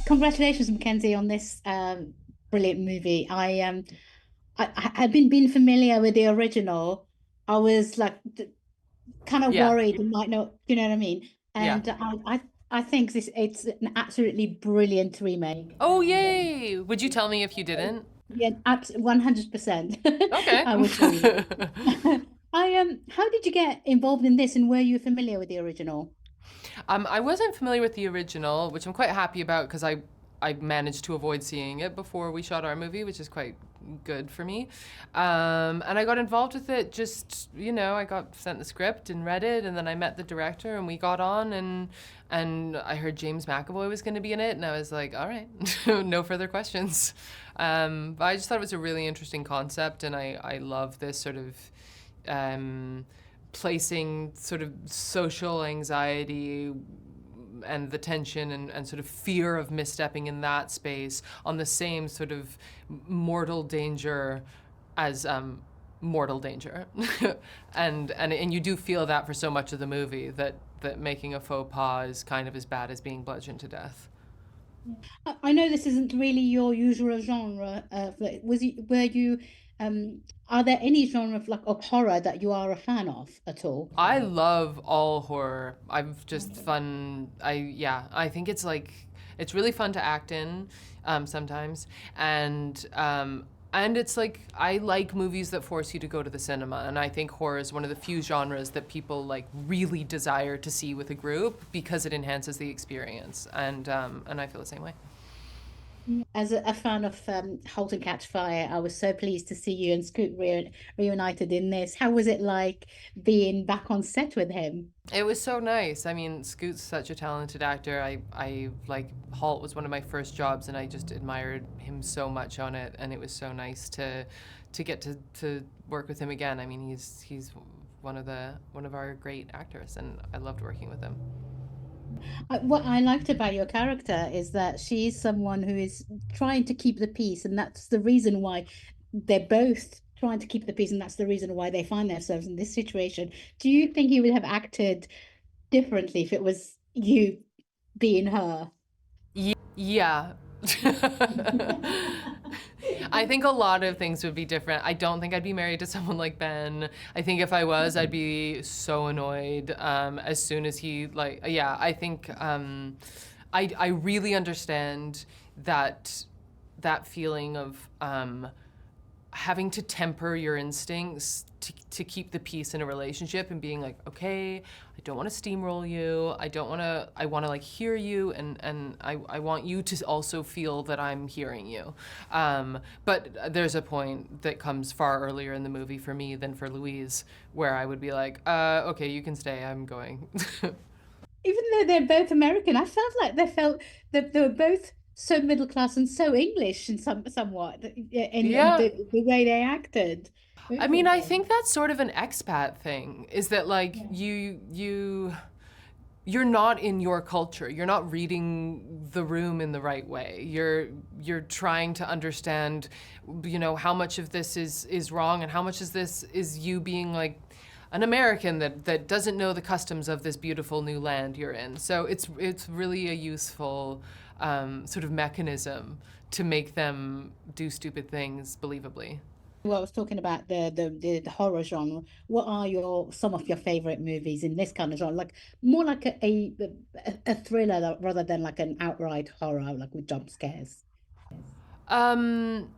Congratulations, Mackenzie, on this brilliant movie. I had been being familiar with the original. I was like kind of Yeah, worried it might not, you know what I mean? yeah. And I think it's an absolutely brilliant remake. Oh, And yay! Would you tell me if you didn't? yeah, 100%. Okay. I would tell you. How did you get involved in this, and were you familiar with the original? I wasn't familiar with the original, which I'm quite happy about because I managed to avoid seeing it before we shot our movie, which is quite good for me. And I got involved with it just, I got sent the script and read it, and then I met the director and we got on, and I heard James McAvoy was going to be in it, and I was like, all right, no further questions. But I just thought it was a really interesting concept, and I love this sort of placing sort of social anxiety and the tension and sort of fear of misstepping in that space on the same sort of mortal danger as mortal danger. and you do feel that for so much of the movie, that making a faux pas is kind of as bad as being bludgeoned to death. I know this isn't really your usual genre. But were you, are there any genre of horror that you are a fan of at all? I love all horror. I've just fun. I think it's like it's really fun to act in sometimes, and it's like I like movies that force you to go to the cinema, and I think horror is one of the few genres that people like really desire to see with a group because it enhances the experience, and I feel the same way. As a fan of Halt and Catch Fire, I was so pleased to see you and Scoot reunited in this. How was it like being back on set with him? It was so nice. I mean, Scoot's such a talented actor. I like Halt was one of my first jobs, and I just admired him so much on it. And it was so nice to get to work with him again. I mean, he's one of our great actors, and I loved working with him. What I liked about your character is that she's someone who is trying to keep the peace, and that's the reason why they're both trying to keep the peace, and that's the reason why they find themselves in this situation. Do you think you would have acted differently if it was you being her? Yeah. I think a lot of things would be different. I don't think I'd be married to someone like Ben. I think if I was, I'd be so annoyed as soon as he like. Yeah, I think I really understand that feeling of having to temper your instincts to keep the peace in a relationship and being like, okay, I don't want to steamroll you. I want to like hear you, and I want you to also feel that I'm hearing you. But there's a point that comes far earlier in the movie for me than for Louise, where I would be like, okay, you can stay, I'm going. Even though they're both American, I felt like that they were both so middle class and so English in somewhat in Yeah. the way they acted, I both mean, of I them. think that's sort of an expat thing, is that like Yeah. you're not in your culture. You're not reading the room in the right way. You're trying to understand, how much of this is wrong and how much of this is you being like an American that doesn't know the customs of this beautiful new land you're in. So it's really a useful sort of mechanism to make them do stupid things believably. Well, I was talking about the horror genre. What are some of your favorite movies in this kind of genre? Like more like a thriller rather than like an outright horror, like with jump scares. Um,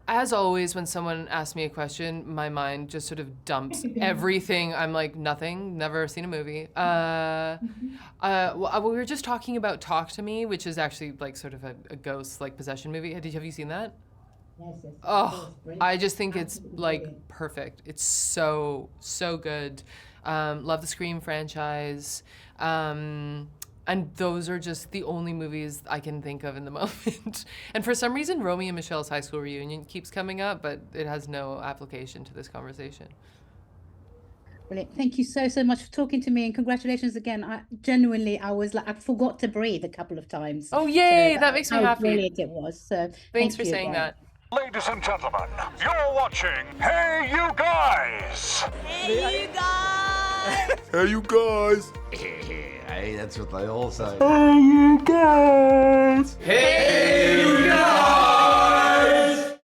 as always, when someone asks me a question, my mind just sort of dumps everything. I'm like, nothing, never seen a movie. Well, we were just talking about Talk to Me, which is actually like sort of a ghost like possession movie. Have you seen that? Yes, yes, of Oh, course, brilliant. I just think it's Absolutely like brilliant. perfect. It's so good. Love the Scream franchise. And those are just the only movies I can think of in the moment. And for some reason, Romeo and Michelle's high school reunion keeps coming up, but it has no application to this conversation. Brilliant. Thank you so much for talking to me, and congratulations again. I genuinely, I was like, I forgot to breathe a couple of times. Oh, So yay! That makes me how happy. brilliant it was. So Thanks thank for you saying again. that. Ladies and gentlemen, you're watching Hey You Guys! Hey, you guys! Hey, you guys! Hey, that's what they all say. Hey, you guys!